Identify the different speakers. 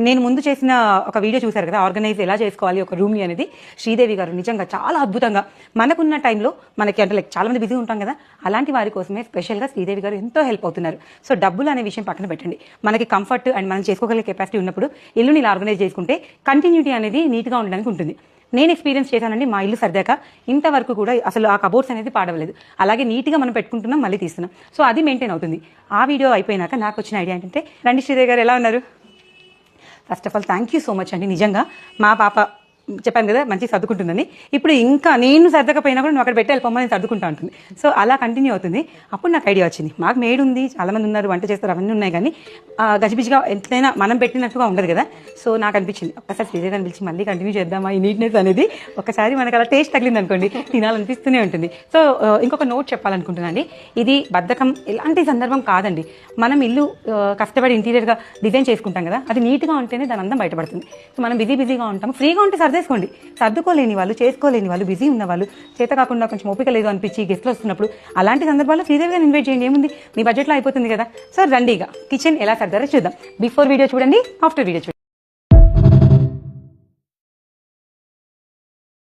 Speaker 1: నేను ముందు చేసిన ఒక వీడియో చూశారు కదా, ఆర్గనైజ్ ఎలా చేసుకోవాలి ఒక రూమ్ని అనేది. శ్రీదేవి గారు నిజంగా చాలా అద్భుతంగా మనకున్న టైంలో మనకి అంటే లైక్ చాలా మంది బిజీ ఉంటాం కదా, అలాంటి వారి కోసమే స్పెషల్గా శ్రీదేవి గారు ఎంతో హెల్ప్ అవుతున్నారు. సో డబ్బులు అనే విషయం పక్కన పెట్టండి, మనకి కంఫర్ట్ అండ్ మనం చేసుకోగలిగే కెపాసిటీ ఉన్నప్పుడు ఇల్లుని ఇలా ఆర్గనైజ్ చేసుకుంటే కంటిన్యూటీ అనేది నీట్గా ఉండడానికి ఉంటుంది. నేను ఎక్స్పీరియన్స్ చేశానండి, మా ఇల్లు సర్దాక ఇంతవరకు కూడా అసలు ఆ కబోర్డ్స్ అనేది పాడవలేదు. అలాగే నీట్గా మనం పెట్టుకుంటున్నాం, మళ్ళీ తీస్తున్నాం. సో అది మెయింటైన్ అవుతుంది. ఆ వీడియో అయిపోయినాక నాకు వచ్చిన ఐడియా ఏంటంటే, రండి శ్రీదేవి గారు ఎలా ఉన్నారు? First of all thank you so much అండి. నిజంగా మా పాప చెప్పాను కదా మంచి సర్దుకుంటుందని, ఇప్పుడు ఇంకా నేను సర్దకపోయినా కూడా నువ్వు అక్కడ పెట్టి వెళ్ళిపోమని సర్దుకుంటా ఉంటుంది. సో అలా కంటిన్యూ అవుతుంది. అప్పుడు నాకు ఐడియా వచ్చింది, మాకు మేడ్ ఉంది, చాలామంది ఉన్నారు, వంట చేస్తారు, అవన్నీ ఉన్నాయి, కానీ గజిబిజిగా ఎంతైనా మనం పెట్టినట్టుగా ఉండదు కదా. సో నాకు అనిపించింది ఒక్కసారి శ్రీదేవి అని పిలిచి మళ్ళీ కంటిన్యూ చేద్దామా ఈ నీట్నెస్ అనేది. ఒకసారి మనకు అలా టేస్ట్ తగిలింది అనుకోండి, తినాలనిపిస్తూనే ఉంటుంది. సో ఇంకొక నోట్ చెప్పాలనుకుంటున్నాను, ఇది బద్ధకం ఎలాంటి సందర్భం కాదండి. మనం ఇల్లు కష్టపడి ఇంటీరియర్గా డిజైన్ చేసుకుంటాం కదా, అది నీట్గా ఉంటేనే దాని అందం బయటపడుతుంది. సో మనం బిజీగా ఉంటాం, ఫ్రీగా ఉంటే సర్దేసుకోండి. సర్దుకోలేని వాళ్ళు, చేసుకోలేని వాళ్ళు, బిజీ ఉన్న వాళ్ళు, చేత కాకుండా కొంచెం ఓపిక లేదు అనిపించి గెస్ట్లు వస్తున్నప్పుడు అలాంటి సందర్భాల్లో శ్రీదేవిగా ఇన్వైట్ చేయండి, ఏముంది, మీ బడ్జెట్లో అయిపోతుంది కదా. సో రండి, ఇక కిచెన్ ఎలా సర్దారో చూద్దాం. బిఫోర్ వీడియో చూడండి, ఆఫ్టర్ వీడియో చూడండి.